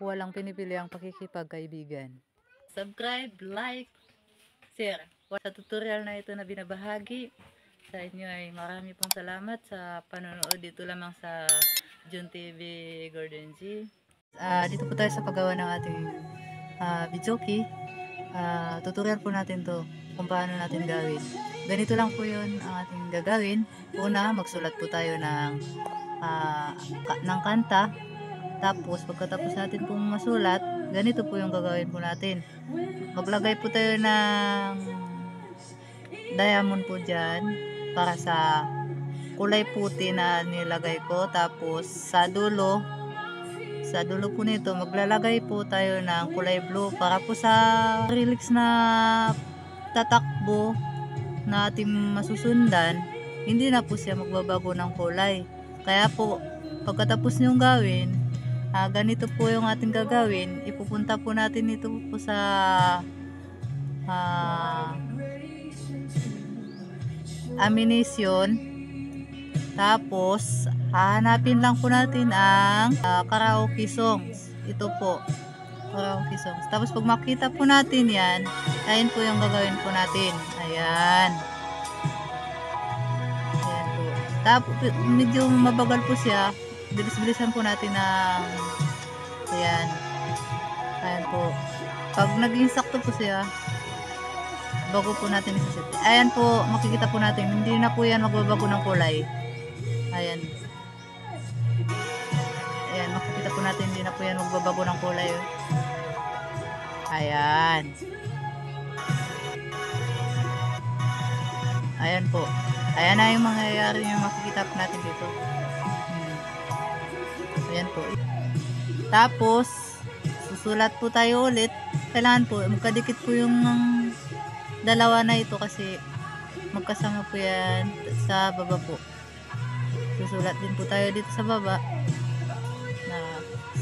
Walang pinipili ang pakikipagkaibigan. Subscribe, like, share. Sa tutorial na ito na binabahagi sa inyo ay marami pong salamat sa panonood dito lamang sa June TV Gordon G. Dito po tayo sa paggawa ng ating videoke. Tutorial po natin to kung paano natin gawin. Ganito lang po yun ang ating gagawin. Una, magsulat po tayo ng kanta. Tapos pagkatapos natin pong masulat, ganito po yung gagawin po natin. Maglagay po tayo ng diamond po dyan para sa kulay puti na nilagay ko. Tapos sa dulo po nito maglalagay po tayo ng kulay blue para po sa acrylics na tatakbo na ating masusundan, hindi na po siya magbabago ng kulay. Kaya po pagkatapos nyong gawin, ganito po yung ating gagawin. Ipupunta po natin ito po sa amination. Tapos hahanapin lang po natin ang karaoke songs. Ito po, karaoke songs. Tapos pag makita po natin yan, ayun po yung gagawin po natin. Ayan. Ayan po. Tapos medyo mabagal po siya. Bilis-bilisan po natin ng ayan. Ayan po. Pag naging sakto po siya, bago po natin isaset. Ayan po, makikita po natin, hindi na po yan magbabago ng kulay. Ayan. Ayan, makikita po natin, hindi na po yan magbabago ng kulay. Ayan. Ayan po. Ayan na yung mangyayari yung makikita po natin dito. Ayan po. Tapos, susulat po tayo ulit. Kailangan po, magkadikit po yung dalawa na ito kasi magkasama po yan sa baba po. Susulat din po tayo dito sa baba na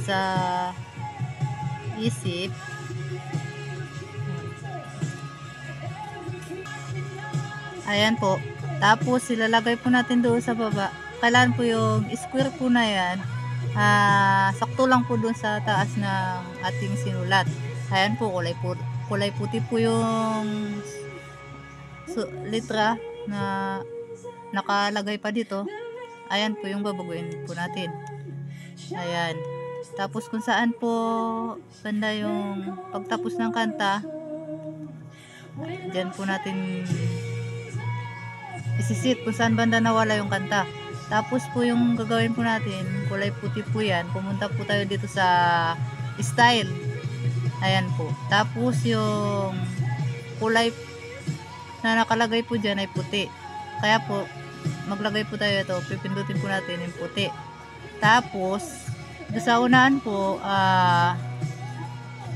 sa isip. Ayan po. Tapos, ilalagay po natin doon sa baba. Kailangan po yung square po na yan. Sakto lang po doon sa taas ng ating sinulat. Ayan po, kulay puti po yung litra na nakalagay pa dito. Ayan po yung babaguhin po natin. Ayan. Tapos kung saan po banda yung pagtapos ng kanta, dyan po natin isisit kung saan banda nawala yung kanta. Tapos po yung gagawin po natin, kulay puti po yan. Pumunta po tayo dito sa style. Ayan po. Tapos yung kulay na nakalagay po dyan ay puti. Kaya po, maglagay po tayo ito. Pipindutin po natin yung puti. Tapos, doon sa unahan po,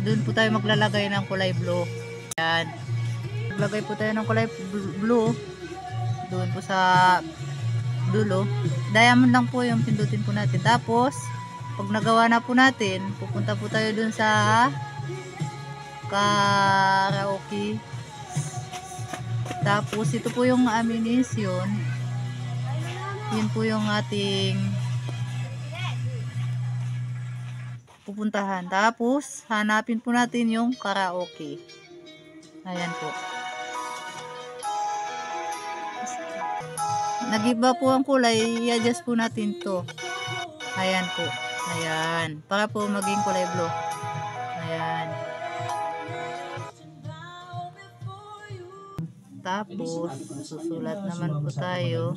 doon po tayo maglalagay ng kulay blue. Ayan. Maglagay po tayo ng kulay blue. Doon po sa dulo. Diamond lang po yung pindutin po natin. Tapos, pag nagawa na po natin, pupunta po tayo dun sa karaoke. Tapos, ito po yung amination. Yun po yung ating pupuntahan. Tapos, hanapin po natin yung karaoke. Ayan po. Nag-iba po ang kulay, i-adjust po natin to. Ayan po. Ayan. Para po maging kulay blue. Ayan. Tapos, susulat naman po tayo.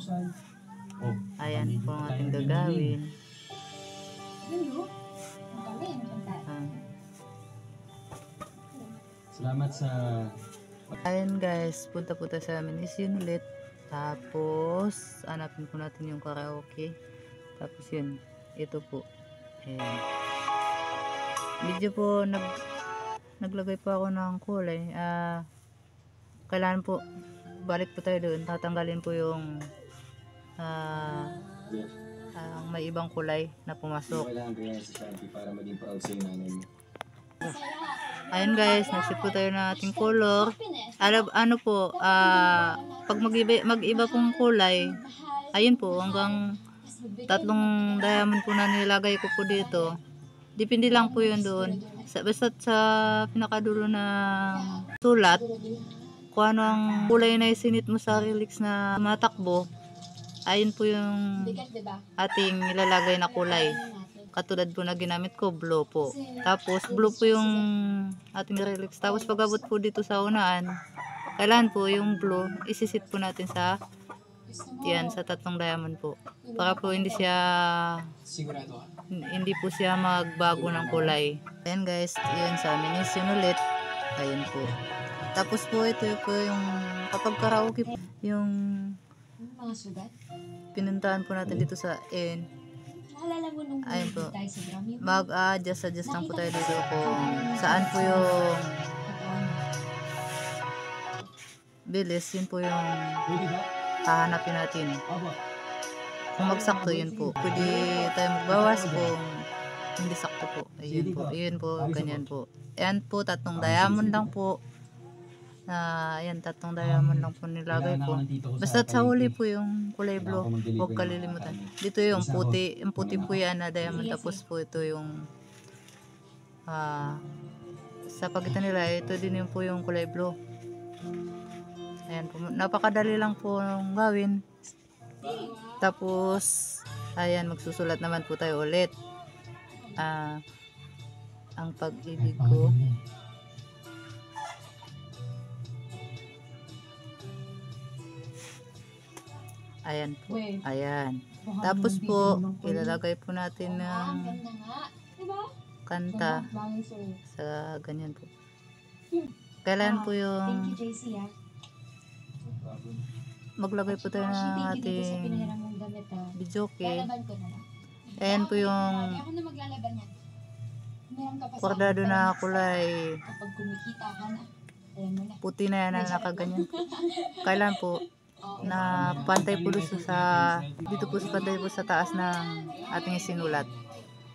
Ayan po ang ating gagawin. Salamat sa... Ayan guys, punta po tayo sa amination ulit. Tapos, hanapin po natin yung karaoke. Tapos yun, ito po. Ayan. Medyo po, naglagay po ako ng kulay. Kailangan po, balik po tayo doon. Tatanggalin po yung may ibang kulay na pumasok. Kailangan ko yan sa Shanti para maging proud sa nanay mo. Ayan guys, nagsit po tayo ng ating color. Ano po, pag mag-iba pong kulay, ayun po, hanggang 3 diamond po na nilagay ko po dito. Depende lang po yun doon. Basta sa pinakadulo ng sulat, kung ano ang kulay na isinit mo sa acrylics na matakbo, ayun po yung ating nilalagay na kulay. Katulad po na ginamit ko, blue po. Tapos, blue po yung ating acrylics. Tapos, pag-abot po dito sa unaan, kailangan po yung blue, isisit po natin sa yan, sa tatlong diamond po. Para po hindi po siya magbago ng kulay. Ayan guys, yun sa ammunition ulit. Ayan po. Tapos po, ito po yung kapag karaoke po, yung Mga sugat? pinuntahan po natin dito sa N. Naalala mo nung Ayun po. tayo sa Grammy? Mag-adjust lang po tayo dito kung saan po yung bilis. Yun po yung Pwede ba? hahanapin natin. Opo. Kung magsakto, yun po. Pwede tayo magbawas kung hindi sakto po. Ayun po. Ayun po. Ganyan po. Ayan po. Tatlong diamond lang po. Ayan, tatlong diamond lang po nilagay po. Basta sa huli po yung kulay blue. Huwag kalilimutan. Dito yung puti. Yung puti po yan na diamond. Tapos po ito yung sa pagitan nila. Ito din yung po yung kulay blue. Ayan po. Napakadali lang po yung gawin. Tapos, ayan, magsusulat naman po tayo ulit. Ang pag-ibig ko. Ayan po. Ayan. Tapos po, ilalagay po natin ng Ganda nga. Diba? kanta Bangin sir. sa ganyan po. Kailan po Thank yung you, JC ah. maglagay po tayo ng Thank you dito sa ating pinahiram mong damit ah. videoke. Lalaban ko na lang. Ayan po yung Ako na maglalaban yan. Meron ka pa sa kordado akin, na friends. kulay Kapag kumikita ka na, alam mo na. puti na yan na nakaganyan. Kailan po na pantay po dito po sa pantay po sa taas ng ating isinulat.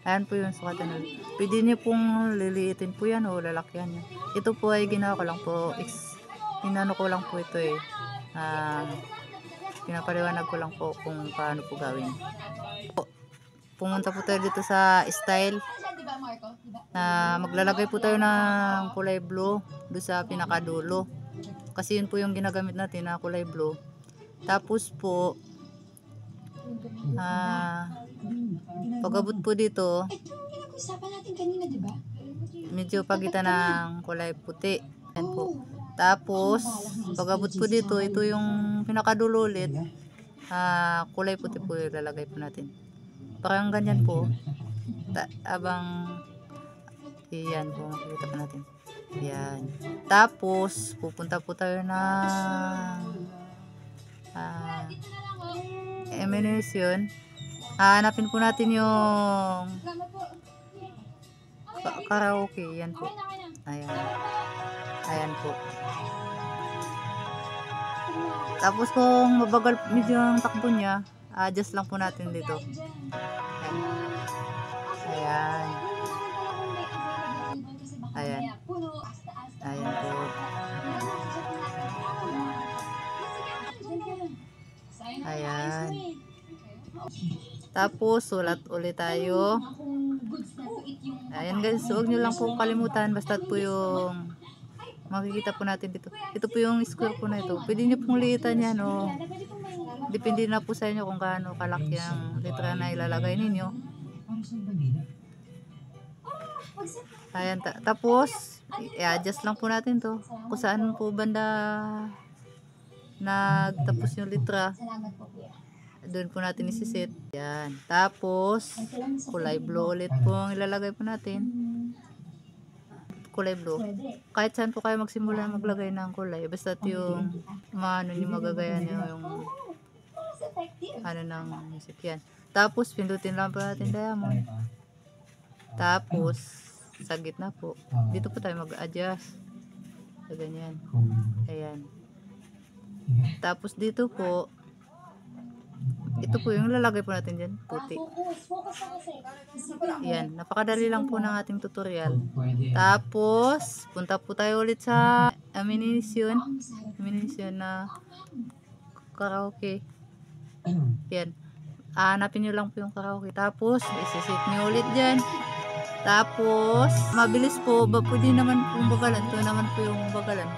Ayan po yung sukatan nun. Pwede niyo pong liliitin po yan o lalakyan nyo. Ito po ay ginawa ko lang po. Inano ko lang po ito eh. Pinapaliwanag ko lang po kung paano po gawin. Pumunta po tayo dito sa style Diba Marco? Diba? na maglalagay po tayo ng kulay blue doon sa pinakadulo. Kasi yun po yung ginagamit natin na kulay blue. Tapos po, pag-abot po dito, Ito yung pinag-usapan natin kanina, diba? medyo pagitan ng kulay puti. Yan po. Tapos, pag-abot po dito, ito yung pinakadulo ulit. Kulay puti po yung lalagay po natin. Parang ganyan po. Yan po, makikita po natin. Yan. Tapos, pupunta po tayo ng ammunition. Hanapin po natin yung karaoke. Yan po. Ayan. Ayan po. Tapos kung mabagal medyo ang takbo niya, adjust lang po natin dito. Ayan. Ayan. Ayan po. Ayan. Tapos sulat ulit tayo. Ayan guys, huwag nyo lang po kalimutan. Basta po yung makikita po natin dito. Ito po yung square po na ito. Pwede nyo pong liitan yan o depende na po sa inyo kung gaano kalaki ang letra na ilalagay ninyo. Ayan, tapos i-adjust lang po natin to kung saan po banda nagtapos yung letra. Salamat po kuya. Doon po natin isisit. Yan. Tapos kulay blue ulit po ang ilalagay po natin. Kulay blue. Kahit saan po kayo magsimula maglagay ng kulay. Basta yung maano nyo magagaya nyo yung ano ng music yan. Tapos pindutin lang po natin diamond. Tapos sa gitna po. Dito po tayo mag-adjust. So, ganyan. Ayan. Tapos dito po, ito po yung lalagay po natin dyan, puti. Yan, napakadali lang po ng ating tutorial. Tapos, punta po tayo ulit sa ammunition na karaoke. Yan, hanapin nyo lang po yung karaoke. Tapos, isisit nyo ulit dyan. Tapos, mabilis po, pwede naman pong bagalan. Ito naman po yung bagalan.